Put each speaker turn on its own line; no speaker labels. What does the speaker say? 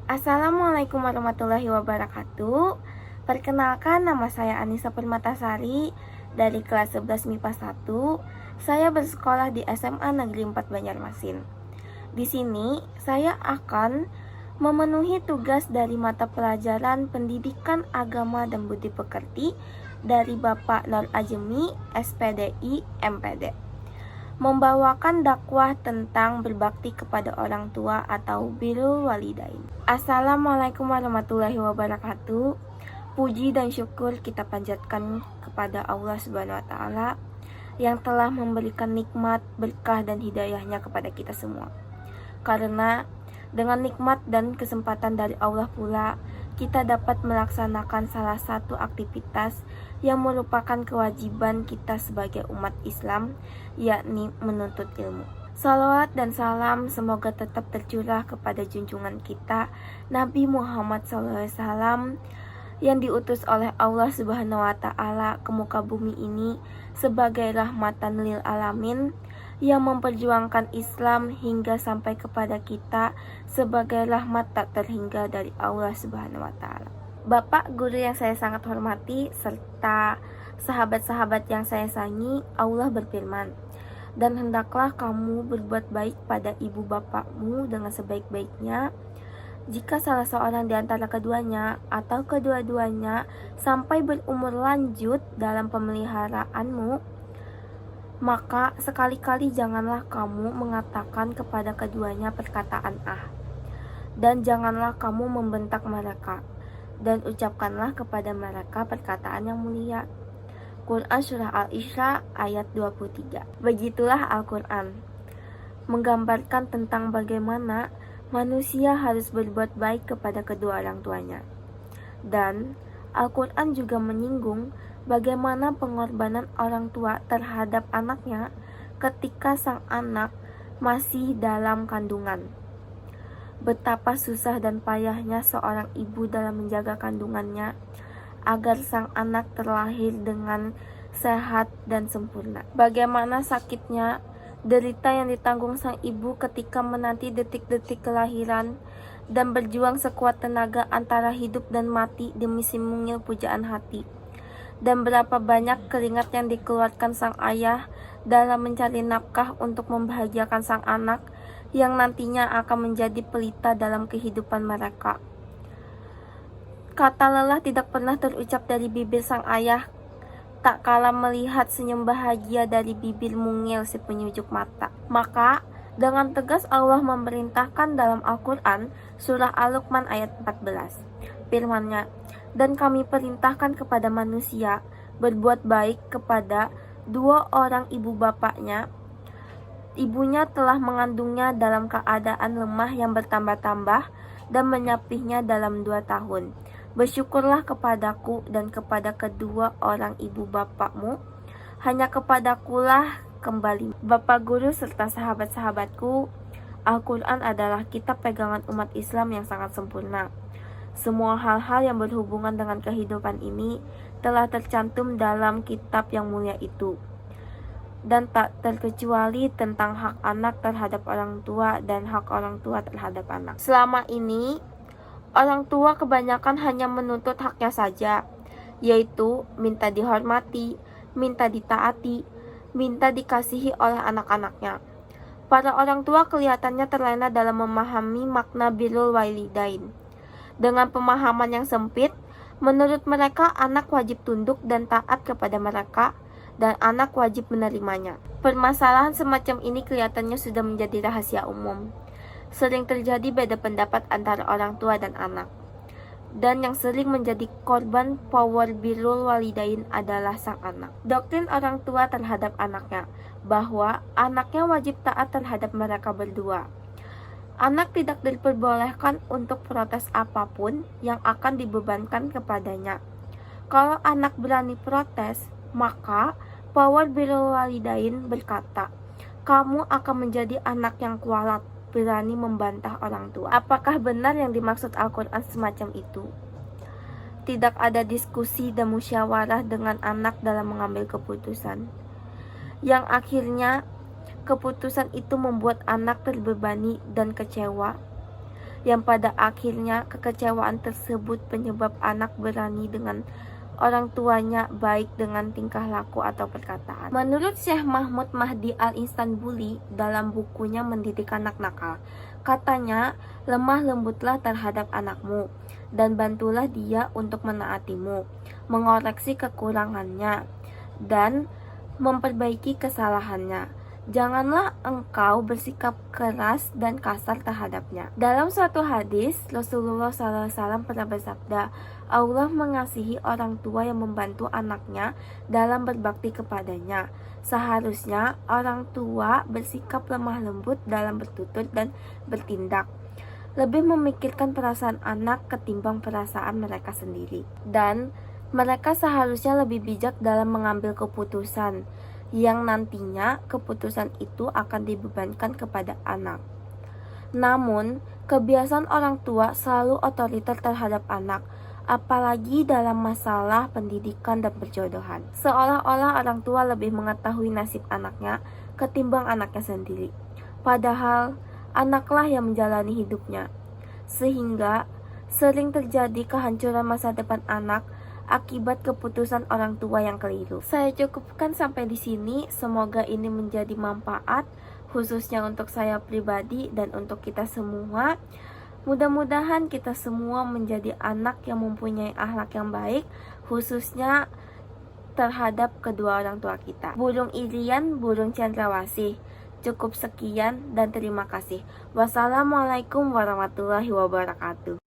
Assalamualaikum warahmatullahi wabarakatuh. Perkenalkan, nama saya Anissa Permatasari dari kelas 11 MIPA 1. Saya bersekolah di SMA Negeri 4 Banjarmasin. Di sini saya akan memenuhi tugas dari mata pelajaran Pendidikan Agama dan Budi Pekerti dari Bapak Nur Ajemi, SPDI, MPD. Membawakan dakwah tentang berbakti kepada orang tua atau birrul walidain. Assalamualaikum warahmatullahi wabarakatuh. Puji dan syukur kita panjatkan kepada Allah Subhanahu wa taala yang telah memberikan nikmat, berkah dan hidayahnya kepada kita semua. Karena dengan nikmat dan kesempatan dari Allah pula, kita dapat melaksanakan salah satu aktivitas yang merupakan kewajiban kita sebagai umat Islam, yakni menuntut ilmu. Salawat dan salam semoga tetap tercurah kepada junjungan kita Nabi Muhammad SAW yang diutus oleh Allah Subhanahu wa taala ke muka bumi ini sebagai rahmatan lil alamin, yang memperjuangkan Islam hingga sampai kepada kita sebagai rahmat tak terhingga dari Allah Subhanahu wa taala. Bapak guru yang saya sangat hormati serta sahabat-sahabat yang saya sayangi, Allah berfirman, "Dan hendaklah kamu berbuat baik pada ibu bapakmu dengan sebaik-baiknya. Jika salah seorang di antara keduanya atau kedua-duanya sampai berumur lanjut dalam pemeliharaanmu, maka sekali-kali janganlah kamu mengatakan kepada keduanya perkataan ah, dan janganlah kamu membentak mereka, dan ucapkanlah kepada mereka perkataan yang mulia." Quran Surah Al-Isra ayat 23. Begitulah Al-Quran menggambarkan tentang bagaimana manusia harus berbuat baik kepada kedua orang tuanya. Dan Al-Quran juga menyinggung bagaimana pengorbanan orang tua terhadap anaknya ketika sang anak masih dalam kandungan. Betapa susah dan payahnya seorang ibu dalam menjaga kandungannya agar sang anak terlahir dengan sehat dan sempurna. Bagaimana sakitnya derita yang ditanggung sang ibu ketika menanti detik-detik kelahiran dan berjuang sekuat tenaga antara hidup dan mati demi si mungil pujaan hati. Dan berapa banyak keringat yang dikeluarkan sang ayah dalam mencari nafkah untuk membahagiakan sang anak yang nantinya akan menjadi pelita dalam kehidupan mereka. Kata lelah tidak pernah terucap dari bibir sang ayah, tak kala melihat senyum bahagia dari bibir mungil si penyujuk mata. Maka dengan tegas Allah memerintahkan dalam Al-Quran surah Al-Luqman ayat 14. Firman-Nya, "Dan kami perintahkan kepada manusia berbuat baik kepada dua orang ibu bapaknya. Ibunya telah mengandungnya dalam keadaan lemah yang bertambah-tambah dan menyapihnya dalam 2 tahun. Bersyukurlah kepadaku dan kepada kedua orang ibu bapakmu. Hanya kepadakulah kembali." Bapak guru serta sahabat-sahabatku, Al-Quran adalah kitab pegangan umat Islam yang sangat sempurna. Semua hal-hal yang berhubungan dengan kehidupan ini telah tercantum dalam kitab yang mulia itu, dan tak terkecuali tentang hak anak terhadap orang tua dan hak orang tua terhadap anak. Selama ini, orang tua kebanyakan hanya menuntut haknya saja, yaitu minta dihormati, minta ditaati, minta dikasihi oleh anak-anaknya. Para orang tua kelihatannya terlena dalam memahami makna birrul walidain. Dengan pemahaman yang sempit, menurut mereka anak wajib tunduk dan taat kepada mereka, dan anak wajib menerimanya. Permasalahan semacam ini kelihatannya sudah menjadi rahasia umum. Sering terjadi beda pendapat antara orang tua dan anak. Dan yang sering menjadi korban power birrul walidain adalah sang anak. Doktrin orang tua terhadap anaknya, bahwa anaknya wajib taat terhadap mereka berdua. Anak tidak diperbolehkan untuk protes apapun yang akan dibebankan kepadanya. Kalau anak berani protes, maka power birrul walidain berkata, "Kamu akan menjadi anak yang kualat, berani membantah orang tua." Apakah benar yang dimaksud Al-Quran semacam itu? Tidak ada diskusi dan musyawarah dengan anak dalam mengambil keputusan, yang akhirnya keputusan itu membuat anak terbebani dan kecewa, yang pada akhirnya kekecewaan tersebut penyebab anak berani dengan orang tuanya baik dengan tingkah laku atau perkataan. Menurut Syekh Mahmud Mahdi Al-Istanbuli dalam bukunya Mendidik Anak Nakal, katanya, lemah lembutlah terhadap anakmu dan bantulah dia untuk menaatimu, mengoreksi kekurangannya, dan memperbaiki kesalahannya. Janganlah engkau bersikap keras dan kasar terhadapnya. Dalam suatu hadis, Rasulullah SAW pernah bersabda, Allah mengasihi orang tua yang membantu anaknya dalam berbakti kepadanya. Seharusnya orang tua bersikap lemah lembut dalam bertutur dan bertindak, lebih memikirkan perasaan anak ketimbang perasaan mereka sendiri. Dan mereka seharusnya lebih bijak dalam mengambil keputusan, yang nantinya keputusan itu akan dibebankan kepada anak. Namun, kebiasaan orang tua selalu otoriter terhadap anak, apalagi dalam masalah pendidikan dan perjodohan. Seolah-olah orang tua lebih mengetahui nasib anaknya ketimbang anaknya sendiri. Padahal, anaklah yang menjalani hidupnya. Sehingga, sering terjadi kehancuran masa depan anak akibat keputusan orang tua yang keliru. Saya cukupkan sampai di sini. Semoga ini menjadi manfaat khususnya untuk saya pribadi dan untuk kita semua. Mudah-mudahan kita semua menjadi anak yang mempunyai akhlak yang baik, khususnya terhadap kedua orang tua kita. Burung Irian, burung cendrawasih. Cukup sekian dan terima kasih. Wassalamualaikum warahmatullahi wabarakatuh.